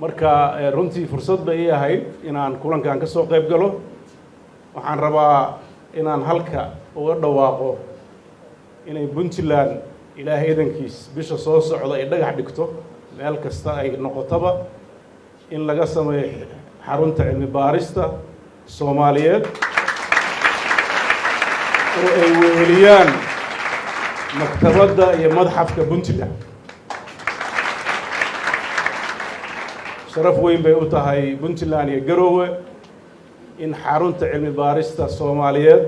marka runtii fursad bay ii ahayd inaan kulankan ka soo qayb galo waxaan rabaa inaan halka uga dhawaaqo inay Puntland ilaahay idankiis bisha soo socda ay dhagax dhigto meel kasta ay noqotaba in laga sameeyo xarunta cilmi baarista Soomaaliyeed oo ay weeliyaan maktabadda iyo madxafka Puntland sharaf weyn bay u tahay Puntland iyo Garowe in xarunta cilmi baarista Soomaaliyeed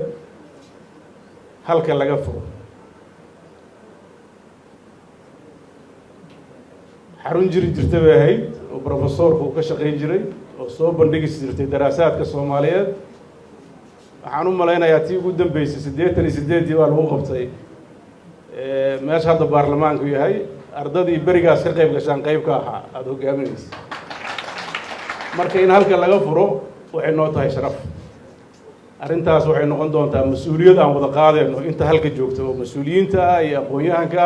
halka laga furo xarun jiri jirtay bay ahayd oo professorku ka shaqeyn jiray oo soo bandhigi jirtay daraasaadka Soomaaliyeed waxaan u maleynayaa tii ugu dambeysay 88 waa lagu qabtay meesha hadda baarlamaanku yahay ardadii berigaas ka qayb gashaan qayb ka ahaa aad hogaaminaysa marka in halka laga furo waxay noo tahay sharaf arrintaas waxay noqon doontaa mas'uuliyad aan wada qaadayno inta halka joogto oo mas'uuliyiinta iyo aqoon-yahanka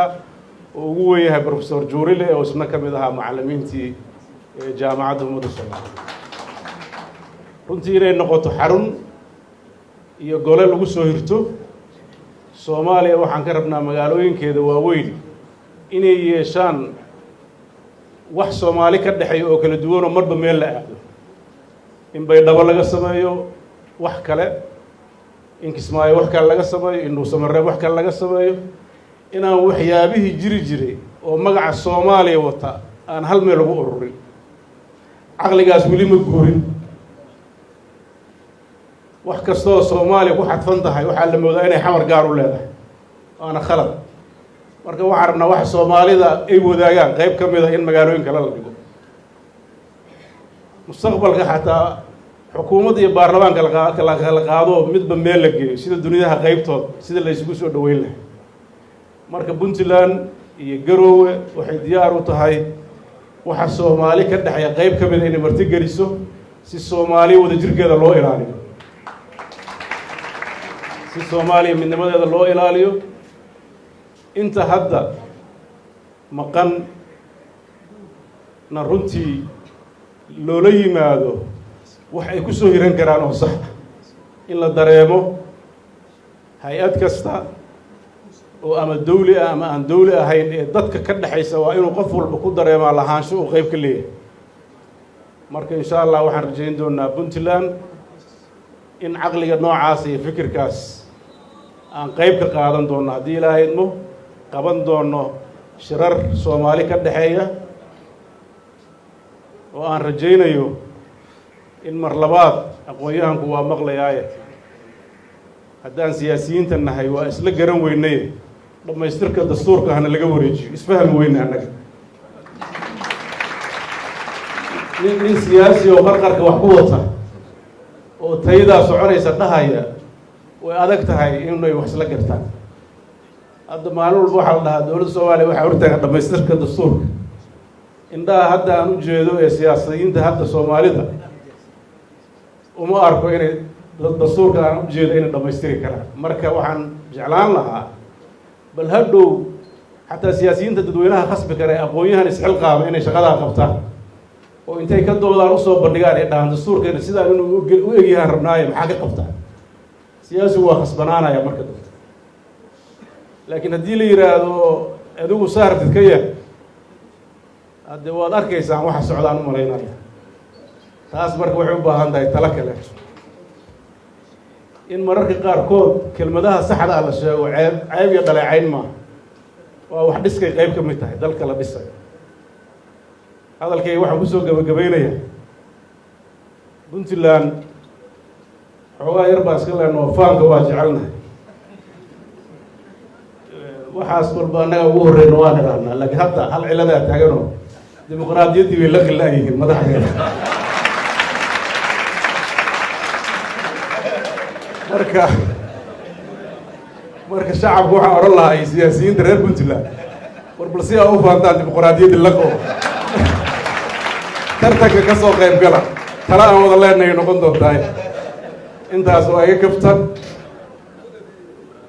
oo ugu weyn yahay professor Juurile oo isna ka mid ahaa macallimiintii jaamacadda ummadda Soomaaliyeed runtii inay noqoto xarun iyo gole lagu soo hirto Soomaaliya waxaan ka rabnaa magaalooyinkeeda waaweyn inay yeeshaan wax Soomaali ka dhaxay oo kala duwan oo marba meel la aado in Baydhabo laga sameeyo wax kale in Kismaayo wax kale laga sameeyo in Dhuusamareeb wax kale laga sameeyo inaan waxyaabihii jiri jiray oo magaca Soomaaliya wata aan hal meel lagu ururin aqligaas weli ma guurin wax kastoo Soomaaliya ku xadfan tahay waxa la moodaa inay xamar gaar u leedahay waana khalad marka waxaan rabnaa wax Soomaalida ay wadaagaan qayb ka mid ah in magaalooyin kale la dhigo mustaqbalka xataa xukuumadda iyo baarlamaanka la qaado midba meel la geeyo sida dunida qaybtood sida la isugu soo dhaweyn lahaa marka Puntland iyo Garowe waxay diyaar u tahay waxa Soomaali ka dhaxay qayb ka mid ah inay marti geliso si Soomaali wada jirkeeda loo ilaaliyo si Soomaaliya midnimadeeda loo ilaaliyo inta hadda maqan na runtii loola yimaado wax ay ku soo hiran karaan oo sax in la dareemo hay'ad kasta oo ama dawli ah ama aan dawli ahayn ee dadka ka dhaxaysa waa inuu qof walba ku dareemaa lahaansho oo qayb ka leeyahay marka insha Allah waxaan rajayn doonaa Puntland in aqliga noocaas iyo fikirkaas aan qayb ka qaadan doono haddii Ilaahay idmo qaban doono shirar Soomaali ka dhaxeeya oo aan rajaynayo in mar labaad aqoon-yahanku waa maqlayaaye haddaan siyaasiyiinta nahay waa isla garan weynay dhamaystirka dastuurka hana laga wareejiyo isfaham weyna annaga nin siyaasi oo qarqarka wax ku wata oo tayada soconaysa dhahaya way adag tahay inay wax isla gartaan hadda maalin walba waxa la dhahaa dowladda Soomaaliya waxa hortaagan dhamaystirka dastuurka indhaha hadda aan u jeedo ee siyaasiyiinta hadda Soomaalida uma arko inay dastuurka aan u jeedo inay dhamaystiri karaan marka waxaan jeclaan lahaa bal hadhow xataa siyaasiyiinta dadweynaha khasbi kara ee aqoon-yahan isxilqaama inay shaqadaa qabtaan oo intay ka doodaan u soo bandhigaan ee dhahan dastuurkeena sidaan inuu u egyahaan rabnaayo maxaa ka qabtaan siyaasigu waa khasbanaanaya marka dambe laakiin haddii la yiraahdo adigu saartid ka yar hadde waad arkaysaan waxa socdaan u malaynaya taas marka waxay u baahan tahay talo kale in mararka qaarkood kelmadaha saxda ah la sheego ceeb iyo dhaleecayn ma waa wax dhiskay qayb ka mid tahay dalka la dhisay hadalkay waxaan ku soo gabagabaynayaa Puntland xoogaa yar baa iska leenoo faanka waa jecelnahay waxaas walba annaga ugu horreyna waan idhaahnaa laakiin hadda hal ciladaa taaganoo dimuqraadiyaddii bay la qillaayihiin madaxdeeda marka shacabku waxaan odhan lahaa ay siyaasiyiinta reer Puntland war bal si aa u faantaan dimuqraadiyaddii laqo tartanka ka soo qayb gala tala aan wada leenahay noqon doontahay intaas oo iga kaftan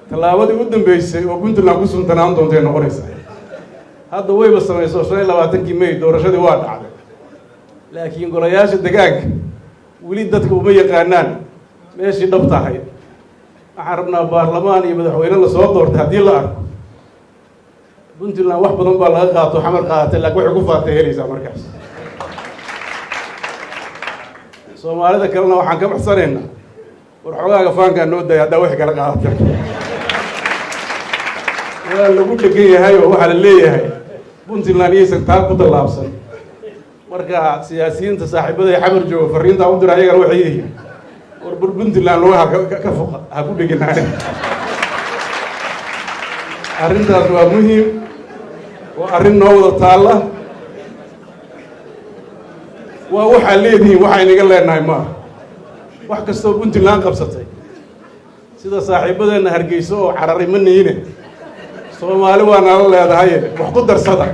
tallaabadii u dambeysay oo Puntland ku suntanaan doontay noqonaysaa hadda wayba samayso 25 May doorashadii waa dhacday laakiin golayaasha degaanka weli dadka uma yaqaanaan meeshii dhabta ahayd waxaan rabnaa baarlamaan iyo madaxweyne lasoo doortay haddii la arko puntland wax badan baa laga qaato xamar qaadatay laakiin waxay ku faatay helaysaa markaas soomaalida kalena waxaan ka baxsanaynaa war xogaaga faankaa noo daya haddaa waxay kala qaadatay waa lagu dhegan yahay oo waxaa la leeyahay puntland iyaysan taa ku tallaabsan marka siyaasiyiinta saaxiibada xamar jooga fariintaa u dira ayagana waxay yihiin war bur puntland lugaha ka foqa ha ku dheganaane arrintaas waa muhiim waa arrin noo wada taalla waa waxaa leedihiin waxaynaga leenahay maaha wax kastoo puntland qabsatay sida saaxiibadeenna hargeyso oo cararay ma niyine soomaali waa nala leedahaye wax ku darsada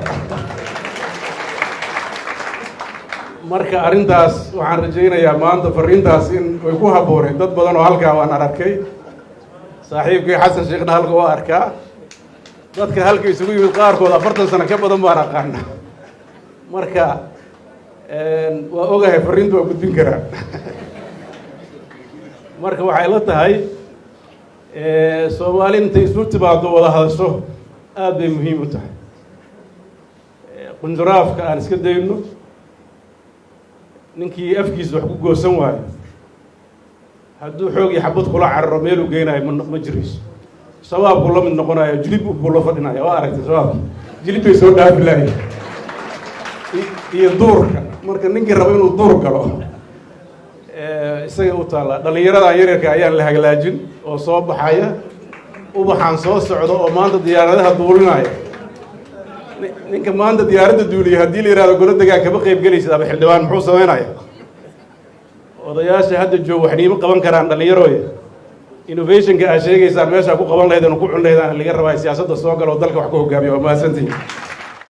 marka arrintaas waxaan rajaynayaa maanta fariintaas in way ku habbooneen dad badan oo halkaa waan arkay saaxiibkay xasan sheekhna halka waa arkaa dadka halka isugu yimid qaarkood 40 sano ka badan baan aqaana marka waa ogahay fariintu waa gudbin karaa marka waxay la tahay Soomaali intay isu timaado wada hadasho aad bay muhiim u tahay qunduraafka aan iska dayno ninkii afkiisa wax ku goosan waayo hadduu xoog iyo xabad kula cararo meel u geynayo ma jirayso shabaabku la mid noqonayo jilib buu la fadhinayo waa aragtay shabaab jilib bay soo dhaafi lahayn iyo duurka marka ninkii rabo inuu duur galo isaga u taala dhalinyarada yaryarka ayaan la haglaajin oo soo baxaya ubaxaan soo socdo oo maanta diyaaradaha duulinaya ninka maanta diyaaradda duuliya haddii la yidhahdo golo degaan kama qayb gelaysid ama xildhibaan muxuu samaynayaa odayaasha hadda joog waxniimo qaban karaan dhallinyarooya innovationka aad sheegaysaan meeshaa ku qaban lahayd anu ku cun lahaydaan laga rabaa siyaasadda soo galo oo dalka wax ku hogaamiya waa mahadsantihiin